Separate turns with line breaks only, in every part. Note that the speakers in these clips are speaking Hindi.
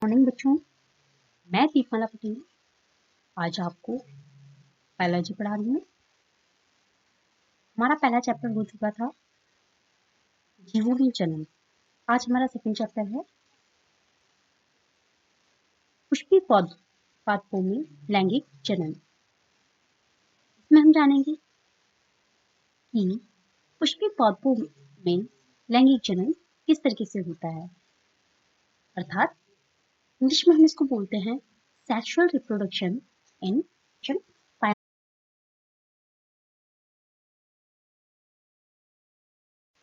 मॉर्निंग बच्चों, मैं दीपमाला पटेल आज आपको बायोलॉजी पढ़ा रही हूँ। हमारा पहला चैप्टर हो चुका था जीवों में जन्म। आज हमारा सेकंड चैप्टर है पुष्पीय पादपों में लैंगिक जनन। इसमें हम जानेंगे कि पुष्पीय पादपों में लैंगिक जनन किस तरीके से होता है, अर्थात इंग्लिश में हम इसको बोलते हैं सेक्सुअल रिप्रोडक्शन इन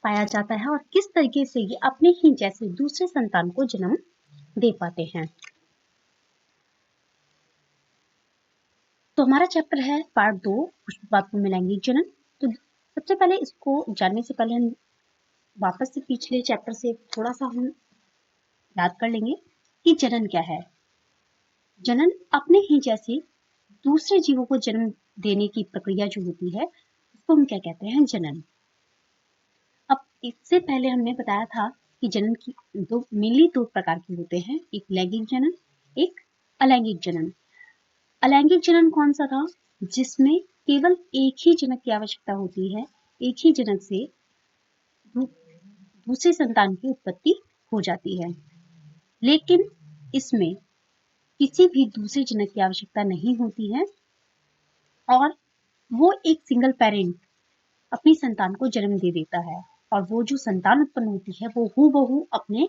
पाया जाता है और किस तरीके से ये अपने ही जैसे दूसरे संतान को जन्म दे पाते हैं। तो हमारा चैप्टर है पार्ट 2 पुष्पीय पादपों में लैंगिक जनन। तो सबसे पहले इसको जानने से पहले हम वापस से पिछले चैप्टर से थोड़ा सा हम याद कर लेंगे कि जनन क्या है। जनन अपने ही जैसे दूसरे जीवों को जन्म देने की प्रक्रिया जो होती है उसको हम क्या कहते हैं, जनन। अब इससे पहले हमने बताया था कि जनन की मेनली दो प्रकार के होते हैं, एक लैंगिक जनन, एक अलैंगिक जनन। अलैंगिक जनन कौन सा था, जिसमें केवल एक ही जनक की आवश्यकता होती है, एक ही जनक से दूसरे संतान की उत्पत्ति हो जाती है, लेकिन इसमें किसी भी दूसरे जनक की आवश्यकता नहीं होती है और वो एक सिंगल पेरेंट अपनी संतान को जन्म दे देता है और वो जो संतान उत्पन्न होती है वो हूबहू अपने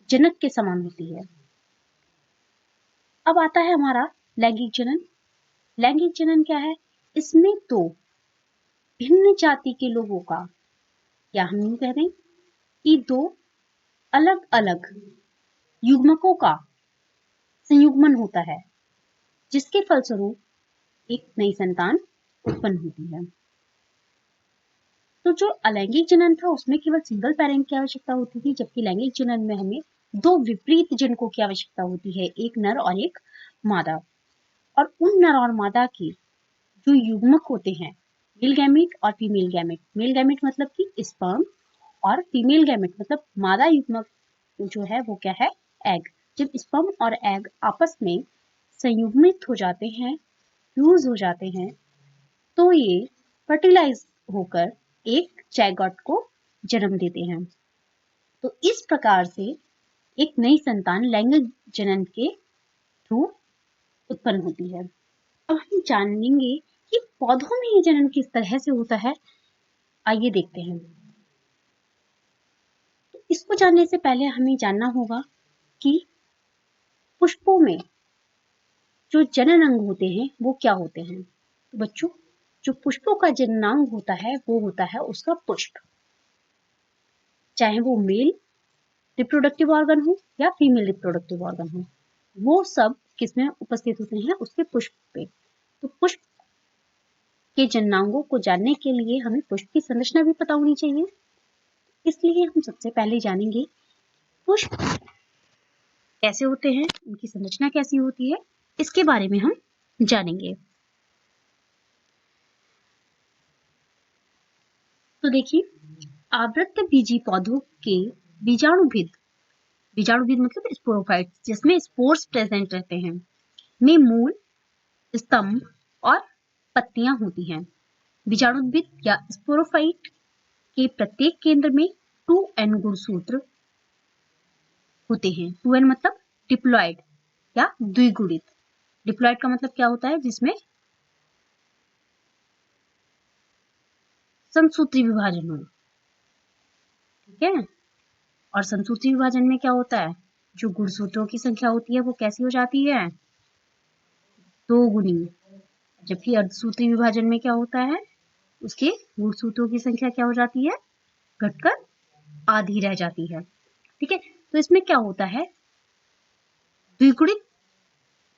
जनक के समान होती है। अब आता है हमारा लैंगिक जनन। लैंगिक जनन क्या है, इसमें तो भिन्न जाति के लोगों का, या हम यूं कह दें कि दो अलग अलग युग्मकों का संयुग्मन होता है, जिसके फलस्वरूप एक नई संतान उत्पन्न होती है। तो जो अलैंगिक जनन था उसमें केवल सिंगल पेरेंट की आवश्यकता होती थी, जबकि लैंगिक जनन में हमें दो विपरीत जनकों की आवश्यकता होती है, एक नर और एक मादा। और उन नर और मादा के जो युग्मक होते हैं, मेल गैमेट और फीमेल गैमेट। मेल गैमेट मतलब कि स्पर्म और फीमेल गैमेट मतलब मादा युग्मक जो है वो क्या है, एग। जब स्पर्म और एग आपस में संयुग्मित हो जाते हैं, फ्यूज हो जाते हैं, तो ये फर्टिलाइज होकर एक जायगोट को जन्म देते हैं। तो इस प्रकार से एक नई संतान लैंगिक जनन के थ्रू उत्पन्न होती है। अब हम जानेंगे कि पौधों में ये जनन किस तरह से होता है, आइए देखते हैं। तो इसको जानने से पहले हमें जानना होगा कि पुष्पों में जो जनन अंग होते हैं वो क्या होते हैं। तो बच्चों, जो पुष्पों का जननांग होता है वो होता है उसका पुष्प, चाहे वो मेल रिप्रोडक्टिव ऑर्गन हो या फीमेल रिप्रोडक्टिव ऑर्गन हो, वो सब किसमें उपस्थित होते हैं, उसके पुष्प पे। तो पुष्प के जननांगों को जानने के लिए हमें पुष्प की संरचना भी पता होनी चाहिए। इसलिए हम सबसे पहले जानेंगे पुष्प कैसे होते हैं, उनकी संरचना कैसी होती है, इसके बारे में हम जानेंगे। तो देखिए, आवृत्त बीजी पौधों के बीजाणुभिद मतलब स्पोरोफाइट्स, जिसमें स्पोर्स प्रेजेंट रहते हैं, में मूल, स्तंभ और पत्तियां होती हैं। बीजाणुद्भिद या स्पोरोफाइट के प्रत्येक केंद्र में 2n गुणसूत्र होते हैं। 2n मतलब डिप्लॉयड या द्विगुणित। डिप्लॉयड का मतलब क्या होता है, जिसमें समसूत्री विभाजन हो, ठीक है। और समसूत्री विभाजन में क्या होता है, जो गुणसूत्रों की संख्या होती है वो कैसी हो जाती है, 2 गुनी। जबकि अर्धसूत्री विभाजन में क्या होता है, उसके गुणसूत्रों की संख्या क्या हो जाती है, घटकर आधी रह जाती है, ठीक है। तो इसमें क्या होता है, द्विगुणित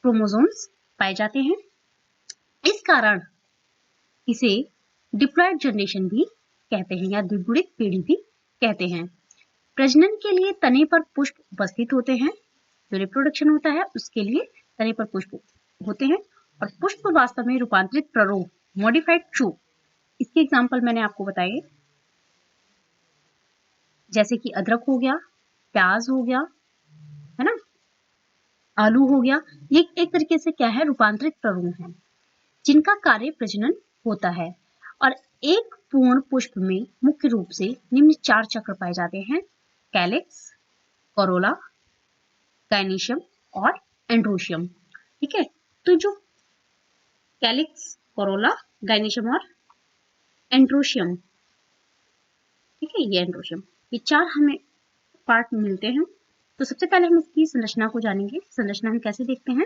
क्रोमोसोम्स पाए जाते हैं। इस कारण इसे डिप्लॉयड जनरेशन भी कहते हैं या द्विगुणित पीढ़ी भी कहते हैं। प्रजनन के लिए तने पर पुष्प उपस्थित होते हैं, जो रिप्रोडक्शन होता है उसके लिए तने पर पुष्प होते हैं। और पुष्प वास्तव में रूपांतरित प्ररोह मॉडिफाइड चू, इसके एग्जाम्पल मैंने आपको बताए, जैसे कि अदरक हो गया, प्याज हो गया, आलू हो गया, ये एक तरीके से क्या है, रूपांतरित तरुण है जिनका कार्य प्रजनन होता है। और एक पूर्ण पुष्प में मुख्य रूप से निम्न 4 चक्र पाए जाते हैं: कैलिक्स, कोरोला, गाइनिशियम और एंड्रोशियम। ठीक है, तो जो कैलिक्स, कोरोला, गाइनिशियम और एंड्रोशियम, ठीक है, ये एंड्रोशियम, ये 4 हमें पार्ट मिलते हैं। तो सबसे पहले हम इसकी संरचना को जानेंगे। संरचना हम कैसे देखते हैं,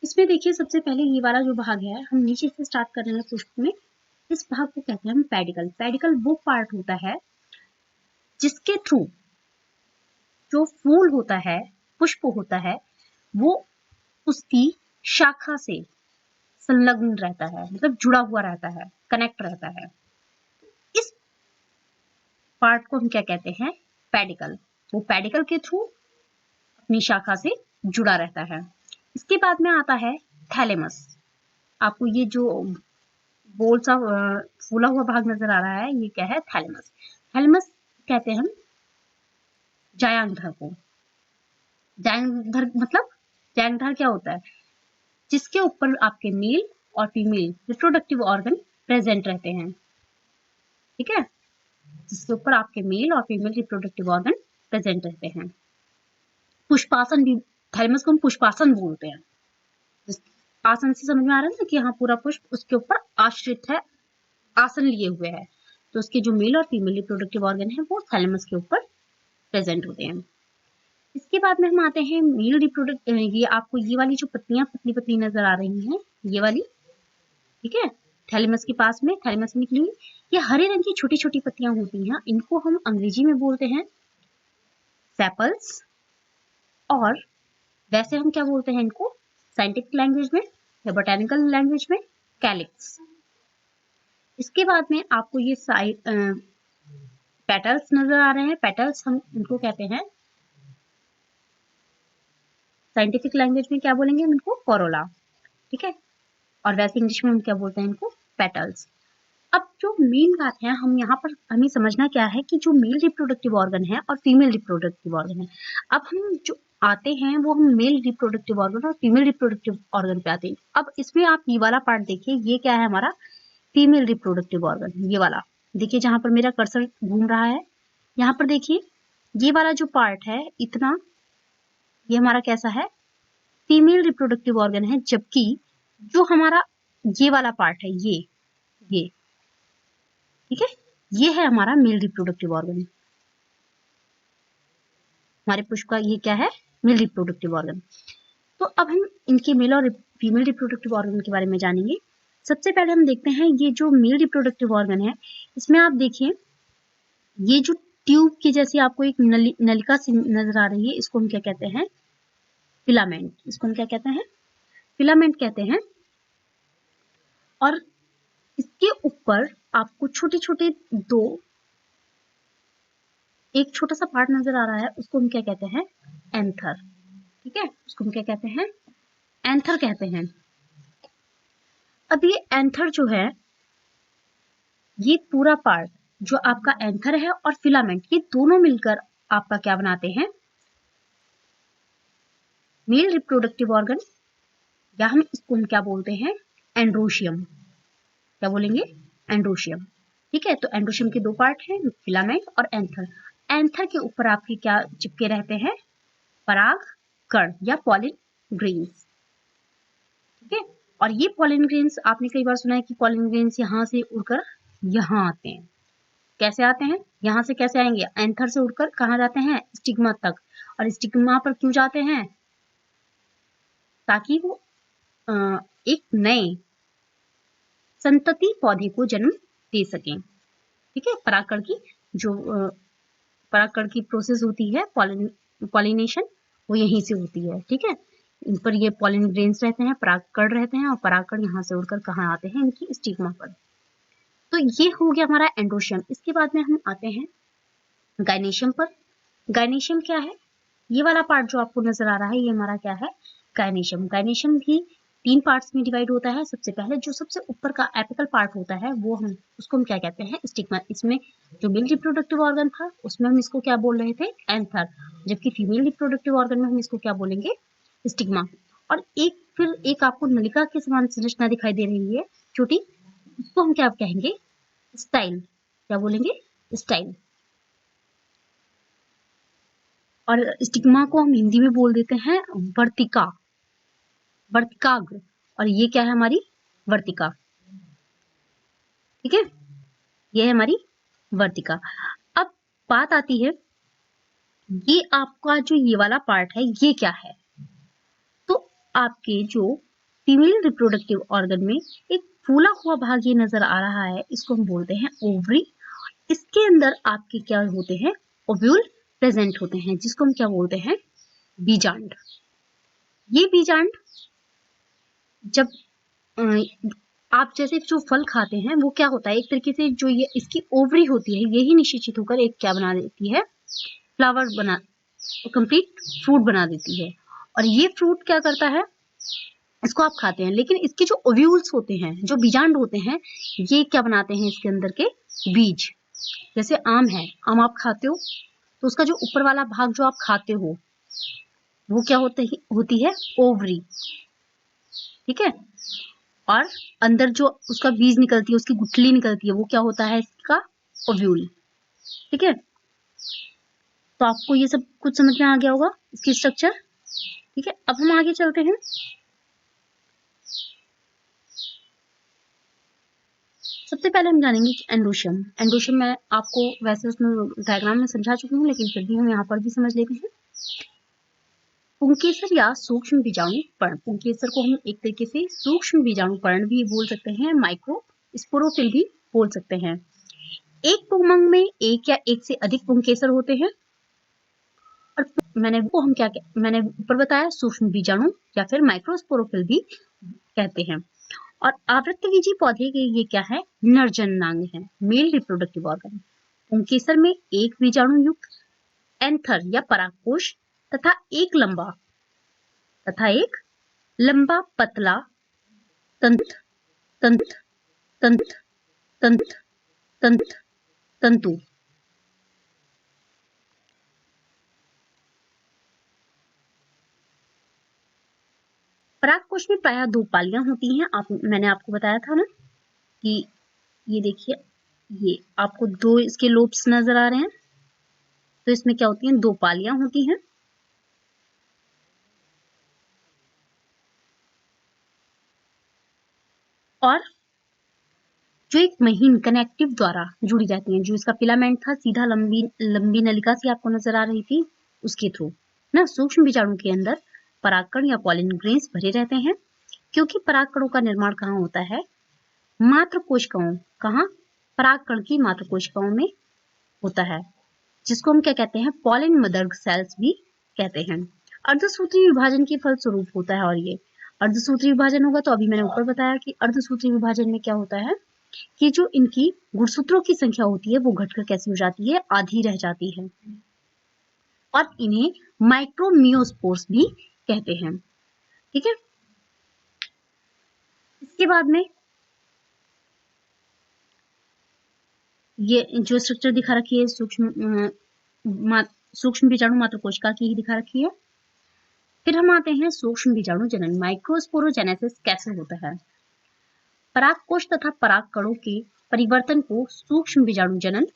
इसमें देखिए सबसे पहले ये वाला जो भाग है, हम नीचे से स्टार्ट कर रहे हैं पुष्प में, इस भाग को कहते हैं हम पेडिकल। पेडिकल वो पार्ट होता है जिसके थ्रू जो फूल होता है, पुष्प होता है, वो उसकी शाखा से संलग्न रहता है, मतलब जुड़ा हुआ रहता है, कनेक्ट रहता है। इस पार्ट को हम क्या कहते हैं, पेडिकल। वो पेडिकल के थ्रू अपनी शाखा से जुड़ा रहता है। इसके बाद में आता है थैलेमस। आपको ये जो गोल सा फूला हुआ भाग नजर आ रहा है, ये क्या है, थैलेमस। थैलेमस कहते हैं हम जायांगधर को। जायांगधर मतलब, जायांगधर क्या होता है, जिसके ऊपर आपके मेल और फीमेल रिप्रोडक्टिव ऑर्गन प्रेजेंट रहते हैं। ठीक है, जिसके ऊपर आपके मेल और फीमेल रिप्रोडक्टिव ऑर्गन प्रेजेंट रहते हैं। पुष्पासन भी, थैलेमस को हम पुष्पासन बोलते हैं। आसन से समझ में आ रहा है ना कि यहाँ पूरा पुष्प उसके ऊपर आश्रित है, आसन लिए हुए है, तो उसके जो मेल और फीमेल रिप्रोडक्टिव ऑर्गन है वो थैलेमस के ऊपर प्रेजेंट होते हैं। इसके बाद में हम आते हैं मेल रिप्रोडक्ट, ये आपको ये वाली जो पत्तियां पतली पतली नजर आ रही हैं, ये वाली, ठीक है, थैलेमस के पास में, थैलेमस में निकली, ये हरे रंग की छोटी छोटी पत्तियां होती हैं, इनको हम अंग्रेजी में बोलते हैं सेपल्स, और वैसे हम क्या बोलते हैं इनको साइंटिफिक लैंग्वेज में या बोटेनिकल लैंग्वेज में, कैलिक्स। इसके बाद में आपको ये पेटल्स नजर आ रहे हैं, पेटल्स हम इनको कहते हैं साइंटिफिक लैंग्वेज में क्या बोलेंगे हम इनको, कोरोला। ठीक है, और वैसे इंग्लिश में हम क्या बोलते हैं इनको, पेटल्स। अब जो मेन बात है, हम यहाँ पर हमें समझना क्या है कि जो मेल रिप्रोडक्टिव ऑर्गन है और फीमेल रिप्रोडक्टिव ऑर्गन है, अब हम जो आते हैं वो हम मेल रिप्रोडक्टिव ऑर्गन और फीमेल रिप्रोडक्टिव ऑर्गन पे आते हैं। अब इसमें आप ये वाला पार्ट देखिए, ये क्या है हमारा फीमेल रिप्रोडक्टिव ऑर्गन, ये वाला देखिए जहां पर मेरा कर्सर घूम रहा है, यहाँ पर देखिए ये वाला जो पार्ट है इतना, ये हमारा कैसा है, फीमेल रिप्रोडक्टिव ऑर्गन है, जबकि जो हमारा ये वाला पार्ट है, ये ठीक है, ये है हमारा मेल रिप्रोडक्टिव ऑर्गन। हमारे पुष्प का ये क्या है, मेल रिप्रोडक्टिव ऑर्गन। तो अब हम इनके मेल और फीमेल रिप्रोडक्टिव ऑर्गन के बारे में जानेंगे। सबसे पहले हम देखते हैं ये जो मेल रिप्रोडक्टिव ऑर्गन है, इसमें आप देखिए ये जो ट्यूब की जैसी आपको एक नलिका सी नजर आ रही है, इसको हम क्या कहते हैं, फिलामेंट। इसको हम क्या कहते हैं, फिलामेंट कहते हैं। और इसके ऊपर आपको छोटे छोटे दो, एक छोटा सा पार्ट नजर आ रहा है, उसको हम क्या कहते हैं, एंथर। ठीक है, उसको हम क्या कहते हैं, एंथर कहते हैं। अब ये एंथर जो है, ये पूरा पार्ट जो आपका एंथर है और फिलामेंट, ये दोनों मिलकर आपका क्या बनाते हैं, मेल रिप्रोडक्टिव ऑर्गन, या हम इसको हम क्या बोलते हैं, एंड्रोशियम। क्या बोलेंगे, एंड्रोशियम। ठीक है, तो एंड्रोशियम के दो पार्ट हैं, फिलामेंट और एंथर। एंथर के ऊपर आपके क्या चिपके रहते हैं, पराग कण या पॉलिन ग्रेन्स। ठीक है, और ये पॉलिन ग्रेन्स आपने कई बार सुना है कि पॉलिन ग्रेन्स यहाँ से उड़कर यहाँ आते हैं। कैसे आते हैं, यहाँ से कैसे आएंगे, एंथर से उड़कर कहाँ जाते हैं, स्टिग्मा तक। और स्टिग्मा पर क्यों जाते हैं, ताकि वो एक नए संतति पौधे को जन्म दे सकें। ठीक है, परागकण की जो परागकण की प्रोसेस होती है, पॉलिनेशन, वो यहीं से होती है। ठीक है, इन पर ये पॉलिन ग्रेन्स रहते हैं, परागकण रहते हैं, और परागकण यहाँ से उड़कर कहाँ आते हैं, इनकी स्टिग्मा पर। तो ये हो गया हमारा एंड्रोशियम। इसके बाद में हम आते हैं गाइनेशियम पर। गाइनेशियम क्या है, ये वाला पार्ट जो आपको नजर आ रहा है, ये हमारा क्या है, गाइनेशियम। गाइनेशियम भी 3 पार्ट्स में डिवाइड होता है। सबसे पहले जो सबसे ऊपर का एपिकल पार्ट होता है, वो हम उसको हम क्या कहते हैं, स्टिग्मा। इसमें जो मेल रिप्रोडक्टिव ऑर्गन था, उसमें हम इसको क्या बोल रहे थे, एंथर। जबकि फीमेल रिप्रोडक्टिव ऑर्गन में हम इसको क्या बोलेंगे, स्टिग्मा। और एक आपको नलिका के समान संरचना दिखाई दे रही है छोटी, उसको हम क्या कहेंगे, स्टाइल। क्या बोलेंगे, स्टाइल। और स्टिग्मा को हम हिंदी में बोल देते हैं वर्तिका, वर्तिकाग्र। और ये क्या है, हमारी वर्तिका। ठीक है, ये है हमारी वर्तिका। अब बात आती है, ये आपका जो ये वाला पार्ट है ये क्या है। तो आपके जो फीमेल रिप्रोडक्टिव ऑर्गन में एक फूला हुआ भाग ये नजर आ रहा है, इसको हम बोलते हैं ओवरी। इसके अंदर आपके क्या होते हैं, ओव्यूल प्रेजेंट होते हैं, जिसको हम क्या बोलते हैं, बीजांड। ये बीजांड जब आप जैसे जो फल खाते हैं वो क्या होता है, एक तरीके से जो ये इसकी ओवरी होती है यही निषेचित होकर एक क्या बना देती है, फ्लावर बना, कंप्लीट फ्रूट बना देती है। और ये फ्रूट क्या करता है, इसको आप खाते हैं, लेकिन इसके जो ओव्यूल्स होते हैं, जो बीजांड होते हैं, ये क्या बनाते हैं, इसके अंदर के बीज। जैसे आम है, आम आप खाते हो तो उसका जो ऊपर वाला भाग जो आप खाते हो वो क्या होती है, ओवरी। ठीक है, और अंदर जो उसका बीज निकलती है, उसकी गुठली निकलती है, वो क्या होता है, इसका ओव्यूल। ठीक है, तो आपको ये सब कुछ समझ में आ गया होगा, इसकी स्ट्रक्चर। ठीक है, अब हम आगे चलते हैं। सबसे पहले हम जानेंगे कि एंडोशियम। एंडोशियम मैं आपको वैसे उसमें डायग्राम में समझा चुकी हूँ, लेकिन फिर भी हम यहाँ पर भी समझ लेते हैं। पुंकेसर या सूक्ष्म बीजाणु पर्ण। पुंकेसर को हम एक तरीके से सूक्ष्म बीजाणु पर्ण भी बोल सकते हैं, माइक्रो स्पोरोफिल भी बोल सकते हैं। एक पुंगमंग में एक या एक से अधिक पुंकेसर होते हैं। और मैंने ऊपर बताया, सूक्ष्म बीजाणु या फिर माइक्रोस्पोरोफिल भी कहते हैं। और आवृत्तबीजी पौधे के ये क्या है, नर जननांग है, मेल रिप्रोडक्टिव ऑर्गन। पुंकेसर में एक बीजाणु युक्त एंथर या परागकोश तथा एक लंबा पतला तंतु तंतु तंतु तंतु तंतु तंतु। परागकोश में प्रायः दो पालियां होती हैं। मैंने आपको बताया था ना कि ये देखिए, ये आपको दो इसके लोब्स नजर आ रहे हैं, तो इसमें क्या होती हैं, दो पालियां होती हैं। और जो एक महीन कनेक्टिव द्वारा जुड़ी जाती हैं, जो इसका फिलामेंट था सीधा लंबी नलिका सी आपको नजर आ रही थी, उसके थ्रू ना सूक्ष्म बीजाणु के अंदर परागकण या पॉलिन ग्रेन्स भरे रहते हैं। क्योंकि परागकणों का निर्माण कहाँ होता है, मात्र कोशिकाओं, कहाँ, परागकण की मात्र कोशिकाओं में होता है, जिसको हम क्या कहते हैं, पॉलिन मदर सेल्स भी कहते हैं। अर्धसूत्री विभाजन के फलस्वरूप होता है। और ये अर्धसूत्री विभाजन होगा तो अभी मैंने ऊपर बताया कि अर्धसूत्री विभाजन में क्या होता है कि जो इनकी गुणसूत्रों की संख्या होती है वो घटकर कैसी हो जाती है, आधी रह जाती है। और इन्हें माइक्रोमियोस्पोर्स भी कहते हैं। ठीक है, इसके बाद में ये जो स्ट्रक्चर दिखा रखी है सूक्ष्म बीजाणु मात्र कोशिका की ही दिखा रखी है। फिर हम आते हैं सूक्ष्म बीजाणु जनन, माइक्रोस्पोरोजेनेसिस कैसे होता है। परागकोश तथा परागकणों के परिवर्तन को सूक्ष्म बीजाणु जनन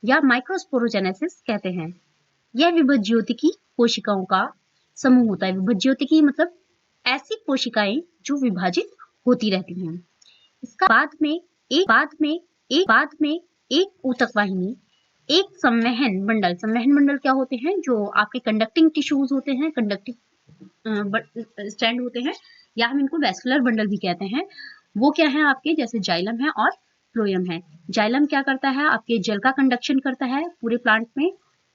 या माइक्रोस्पोरोजेनेसिस कहते हैं। यह विभज्योतिकी कोशिकाओं का समूह होता है। विभज्योतिकी मतलब ऐसी कोशिकाएं जो विभाजित होती रहती हैं। इसका बाद में एक ऊतक वाहिनी, एक संवहन मंडल। संवहन मंडल क्या होते हैं, जो आपके कंडक्टिंग टिश्यूज होते हैं, कंडक्टिंग स्ट्रैंड होते हैं, या हम इनको वैस्कुलर बंडल भी कहते हैं। वो क्या है आपके, जैसे जाइलम है और फ्लोएम है। जाइलम क्या करता है, आपके जल का कंडक्शन करता है, पूरे प्लांट में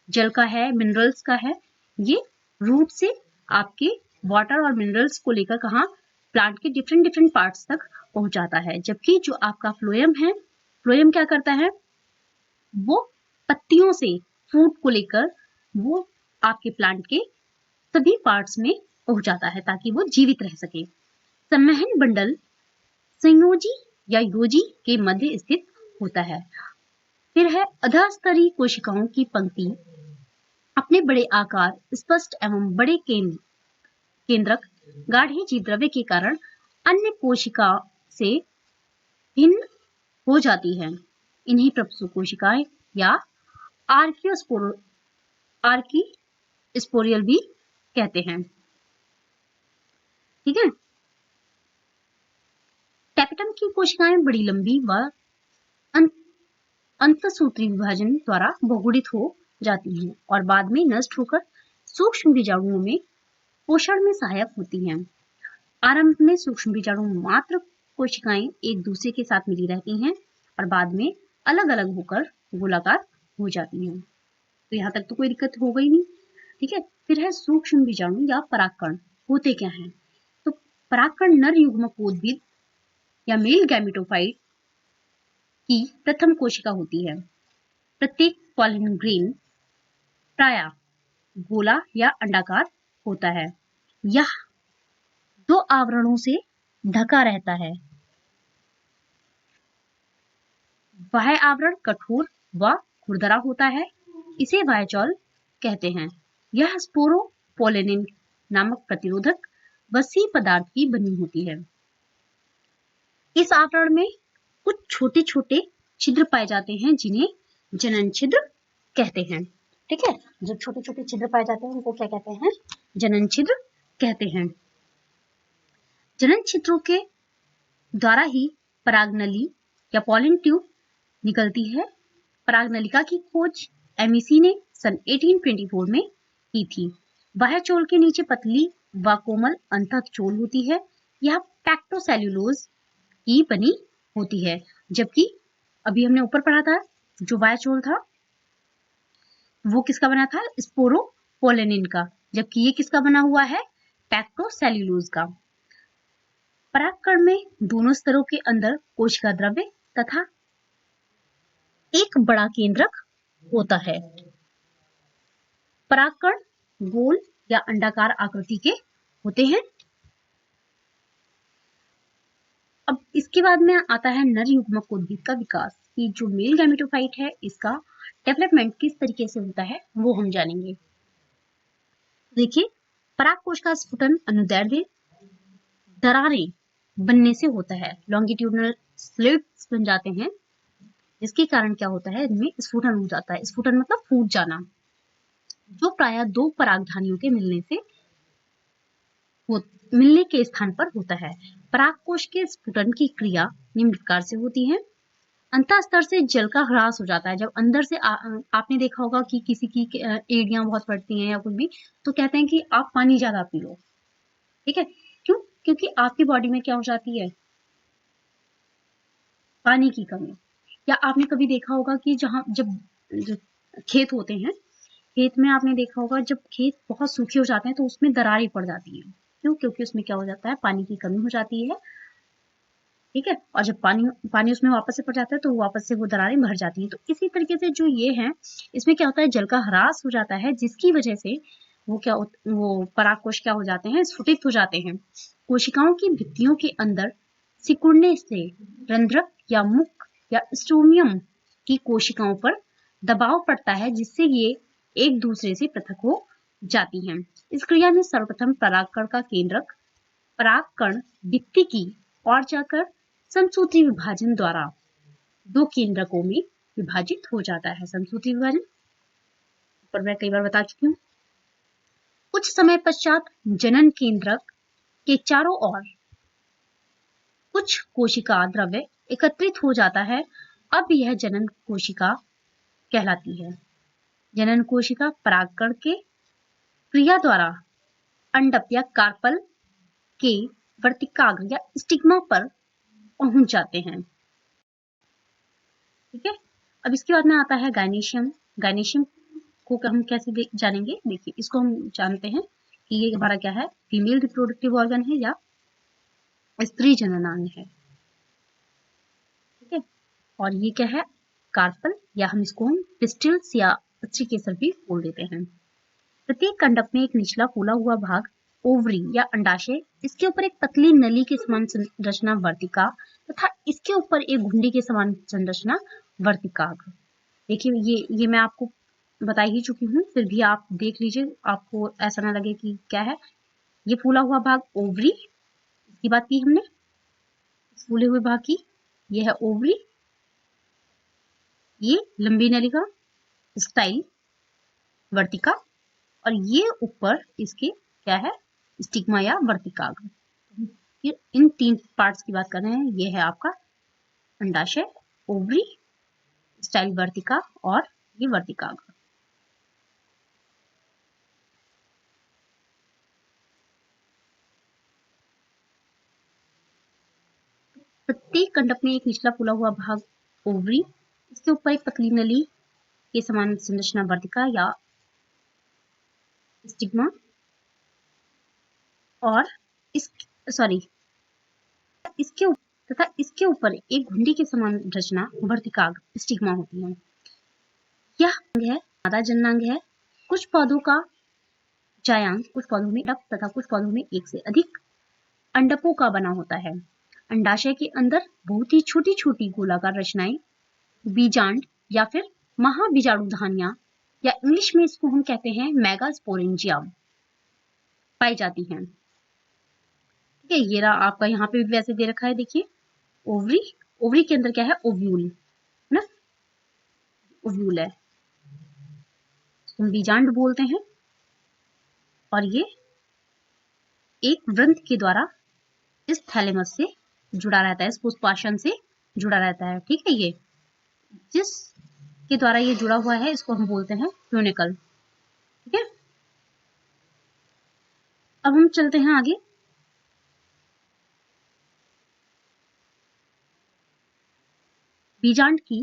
जल का है, मिनरल्स का है। ये रूट से आपके वाटर और मिनरल्स को लेकर कहाँ, प्लांट के डिफरेंट पार्ट्स तक पहुंचाता है। जबकि जो आपका फ्लोएम है, फ्लोएम क्या करता है, वो पत्तियों से फूड को लेकर वो आपके प्लांट के सभी पार्ट्स में पहुंचाता है ताकि वो जीवित रह सके। संवहन बंडल संयोजी या योजी के मध्य स्थित होता है। फिर है अधस्तरी कोशिकाओं की पंक्ति। अपने बड़े आकार, स्पष्ट एवं बड़े केंद्रक गाढ़े जीवद्रव्य के कारण अन्य कोशिका से भिन्न हो जाती है। इन्हीं प्रपसु कोशिकाएं या आर्कीस्पोरियल भी कहते हैं। ठीक है। टेपिटम की कोशिकाएं बड़ी लंबी व अंतःसूत्री विभाजन द्वारा बहुगुणित हो जाती हैं और बाद में नष्ट होकर सूक्ष्म बीजाणुओं में पोषण में सहायक होती हैं। आरंभ में सूक्ष्म बीजाणु मात्र कोशिकाएं एक दूसरे के साथ मिली रहती हैं और बाद में अलग अलग होकर गोलाकार हो जाती हैं। तो यहाँ तक तो कोई दिक्कत हो गई नहीं। ठीक है। फिर है सूक्ष्म बीजाणु या परागकण होते क्या हैं। तो परागकण नर युग्मक उद्भिद या मेल गैमेटोफाइट की प्रथम कोशिका होती है। प्रत्येक पॉलन ग्रेन प्रायः गोला या अंडाकार होता है। यह 2 आवरणों से ढका रहता है। बाह्य आवरण कठोर व खुरदरा होता है, इसे वायचोल कहते हैं। यह स्पोरोपोलेनिन नामक प्रतिरोधक वसी पदार्थ की बनी होती है। इस आवरण में कुछ छोटे छोटे छिद्र पाए जाते हैं जिन्हें जनन छिद्र कहते हैं। ठीक है। जो छोटे छोटे छिद्र पाए जाते हैं उनको क्या कहते हैं, जनन छिद्र कहते हैं। जनन छिद्रों के द्वारा ही परागनली या पॉलन ट्यूब निकलती है। परागनलिका की खोज एमिसी ने सन 1824 में की थी। बाह्य चोल के नीचे पतली व कोमल अंतःचोल होती है। यह पैक्टोसेल्यूलोज की बनी होती है, जबकि अभी हमने ऊपर पढ़ा था जो वायचोल था वो किसका बना था, स्पोरोपोलेनिन का, जबकि ये किसका बना हुआ है, पैक्टोसेल्यूलोज का। परागकण में दोनों स्तरों के अंदर कोशिका द्रव्य तथा एक बड़ा केंद्रक होता है। परागकण गोल या अंडाकार आकृति के होते हैं। अब इसके बाद में आता है नर युग्मक उद्भिद का विकास। ये जो मेल गैमेटोफाइट है इसका डेवलपमेंट किस तरीके से होता है वो हम जानेंगे। देखिए, परागकोश का स्फुटन अनुदैर्ध्य दरारें बनने से होता है। लॉन्गिट्यूडनल स्लिट्स बन जाते हैं, जिसके कारण क्या होता है, इनमें स्फुटन हो जाता है। स्फुटन मतलब फूट जाना, जो प्रायः 2 परागधानियों के मिलने के स्थान पर होता है। परागकोश के स्फुटन की क्रिया निम्न प्रकार से होती है। अंतःस्तर से जल का ह्रास हो जाता है। जब अंदर से आपने देखा होगा कि किसी की एड़ियां बहुत पड़ती हैं या कुछ भी, तो कहते हैं कि आप पानी ज्यादा पी लो। ठीक है। क्यों? क्योंकि आपकी बॉडी में क्या हो जाती है, पानी की कमी। या आपने कभी देखा होगा कि जब खेत होते हैं, खेत में आपने देखा होगा जब खेत बहुत सूखे हो जाते हैं तो उसमें दरारें पड़ जाती हैं। क्यों? क्योंकि उसमें क्या हो जाता है, पानी की कमी हो जाती है। ठीक है। और जब पानी उसमें वापस से पड़ जाता है तो वापस से वो दरारें भर जाती हैं। तो इसी तरीके से जो ये है, इसमें क्या होता है, जल का ह्रास हो जाता है, जिसकी वजह से वो परागकोश क्या हो जाते हैं, स्फुटित हो जाते हैं। कोशिकाओं की भित्तियों के अंदर सिकुड़ने से रंध्रक या मुख या स्टोमियम की कोशिकाओं पर दबाव पड़ता है, जिससे ये एक दूसरे से पृथक हो जाती हैं। इस क्रिया में सर्वप्रथम परागकण का केंद्रक परागकण भित्ति की ओर जाकर समसूत्री विभाजन द्वारा 2 केंद्रकों में विभाजित हो जाता है। समसूत्री विभाजन पर मैं कई बार बता चुकी हूँ। कुछ समय पश्चात जनन केंद्रक के चारों ओर कुछ कोशिका द्रव्य एकत्रित हो जाता है। अब यह जनन कोशिका कहलाती है। जनन कोशिका परागकण के क्रिया द्वारा अंडप या कार्पल के वर्तिकाग्र या स्टिग्मा पर पहुंच जाते हैं। ठीक है। अब इसके बाद में आता है गायनेशियम। गायनेशियम को हम कैसे जानेंगे, देखिए इसको हम जानते हैं कि ये हमारा क्या है, फीमेल रिप्रोडक्टिव ऑर्गन है या स्त्री जननांग है। ठीक है। और ये क्या है, कार्पल, या हम इसको पिस्टिल्स या अच्छी केसर भी बोल देते हैं। प्रत्येक कंडक में एक निचला फूला हुआ भाग ओवरी या अंडाशय, इसके ऊपर एक पतली नली के समान संरचना वर्तिका तथा इसके ऊपर एक घुंडी के समान संरचना वर्तिकाग्र। देखिए ये मैं आपको बता ही चुकी हूँ, फिर भी आप देख लीजिए, आपको ऐसा ना लगे कि क्या है। ये फूला हुआ भाग ओवरी, इसकी बात की हमने, फूले हुए भाग की, ये है ओवरी, ये लंबी नलिका स्टाइल वर्तिका, और ये ऊपर इसके क्या है, स्टिग्मा या वर्तिकाग्र। इन 3 पार्ट्स की बात कर रहे हैं। ये है आपका अंडाशय, ओवरी, स्टाइल वर्तिका और ये वर्तिकाग्र। प्रत्येक कंडक में एक निचला फूला हुआ भाग ओवरी, इसके ऊपर एक पतली नली के समान संरचना वर्तिका या स्टिग्मा, और इसके ऊपर एक घुंडी के समान रचना वर्तिकाग्र स्टिग्मा होती है। यह अंग है, मादा जननांग है। कुछ पौधों का जायांग, कुछ पौधों में अंडक तथा कुछ पौधों में एक से अधिक अंडकों का बना होता है। अंडाशय के अंदर बहुत ही छोटी छोटी गोलाकार रचनाएं बीजांड या फिर महाबीजाणुधानियां, या इंग्लिश में इसको हम कहते हैं मेगास्पोरेंजिया, पाई जाती हैं। ठीक है, ये रहा आपका, यहाँ पे भी वैसे दे रखा है, देखिए ओवरी, ओवरी के अंदर क्या है, ओव्यूल ना, ओव्यूल है, हम बीजांड बोलते हैं, और ये एक वृंत के द्वारा इस थैलेमस से जुड़ा रहता है, इस पुष्पाशन से जुड़ा रहता है। ठीक है, ये जिस के द्वारा ये जुड़ा हुआ है इसको हम बोलते हैं ट्यूनिकल। ठीक है, अब हम चलते हैं आगे। बीजांड की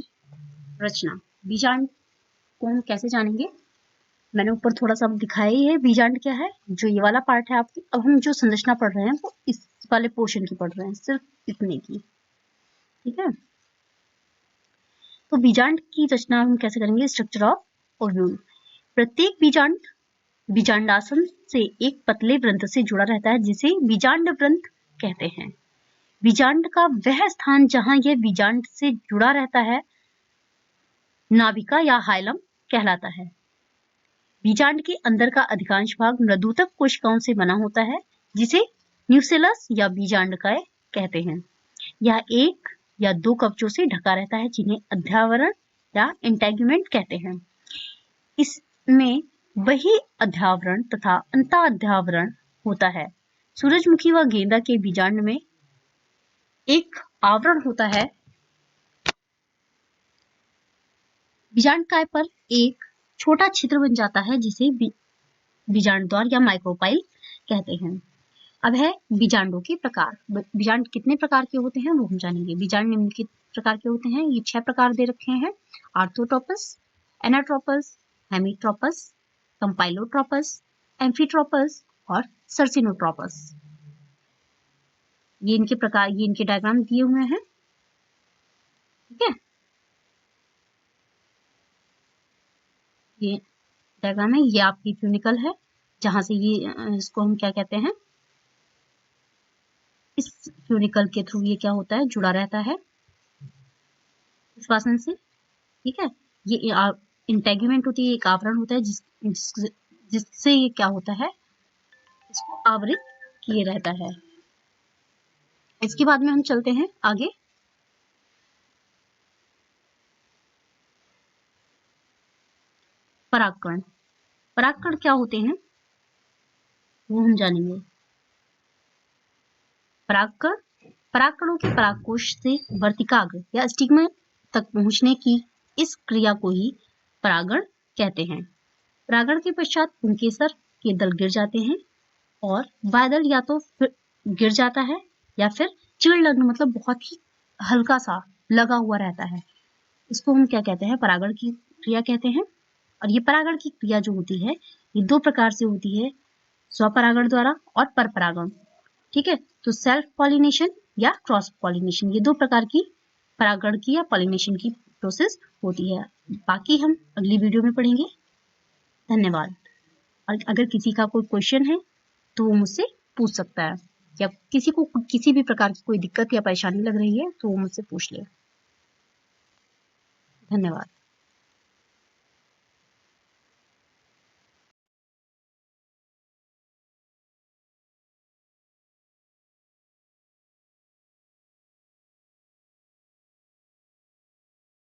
रचना, बीजांड को हम कैसे जानेंगे, मैंने ऊपर थोड़ा सा दिखाया ही है बीजांड क्या है, जो ये वाला पार्ट है आपकी। अब हम जो संरचना पढ़ रहे हैं वो इस वाले पोर्शन की पढ़ रहे हैं, सिर्फ इतने की। ठीक है, तो बीजांड की रचना हम कैसे करेंगे, स्ट्रक्चर ऑफ ओव्यूल। प्रत्येक बीजांड बीजांडासन से एक पतले वृंत से जुड़ा रहता है, जिसे बीजांड वृंत कहते हैं। बीजांड का वह स्थान जहां यह बीजांड से जुड़ा रहता है नाभिका या हाइलम कहलाता है। बीजांड के अंदर का अधिकांश भाग मृदुतक कोशिकाओं से बना होता है, जिसे न्यूसेलस या बीजांडकाय कहते हैं। यह एक या दो कवचों से ढका रहता है, जिन्हें अध्यावरण या इंटेगुमेंट कहते हैं। इसमें वही अध्यावरण तथा अंतःअध्यावरण होता है। सूरजमुखी व गेंदा के बीजांड में एक आवरण होता है। बीजांडकाय पर एक छोटा छिद्र बन जाता है, जिसे बीजांड द्वार या माइक्रोपाइल कहते हैं। अब है बीजांडों के प्रकार। बीजांड कितने प्रकार के होते हैं वो हम जानेंगे। बीजांड निम्नलिखित प्रकार के होते हैं, ये 6 प्रकार दे रखे हैं। आर्थोट्रोपस, एनाट्रोपस, हेमिट्रोपस, कंपाइलोट्रोपस, एम्फीट्रोपस और सर्सिनोट्रोपस। ये इनके प्रकार, ये इनके डायग्राम दिए हुए हैं। ठीक है, ये डायग्राम है, ये आपकी ट्यूनिकल है, जहां से ये इसको हम क्या कहते हैं, इस ट्यूनिकल के थ्रू ये क्या होता है, जुड़ा रहता है श्वासन से। ठीक है, ये इंटेगुमेंट होती है, एक आवरण होता है जिससे ये क्या होता है, इसको आवृत किए रहता है। इसके बाद में हम चलते हैं आगे। परागकण, परागकण क्या होते हैं वो हम जानेंगे। परागकण, परागकणों के परागकोश से वर्तिकाग्र या स्टिग्मा तक पहुंचने की इस क्रिया को ही परागण कहते हैं। परागण के पश्चात पुंकेसर के दल गिर जाते हैं, और बादल या तो गिर जाता है या फिर चिड़ लगना, मतलब बहुत ही हल्का सा लगा हुआ रहता है। इसको हम क्या कहते हैं, परागण की क्रिया कहते हैं। और ये परागण की क्रिया जो होती है ये 2 प्रकार से होती है, स्वपरागण द्वारा और परपरागण। ठीक है, तो सेल्फ पॉलिनेशन या क्रॉस पॉलिनेशन, ये 2 प्रकार की परागण की या पॉलिनेशन की प्रोसेस होती है। बाकी हम अगली वीडियो में पढ़ेंगे। धन्यवाद। और अगर किसी का कोई क्वेश्चन है तो वो मुझसे पूछ सकता है, या किसी को किसी भी प्रकार की कोई दिक्कत या परेशानी लग रही है तो वो मुझसे पूछ ले। धन्यवाद।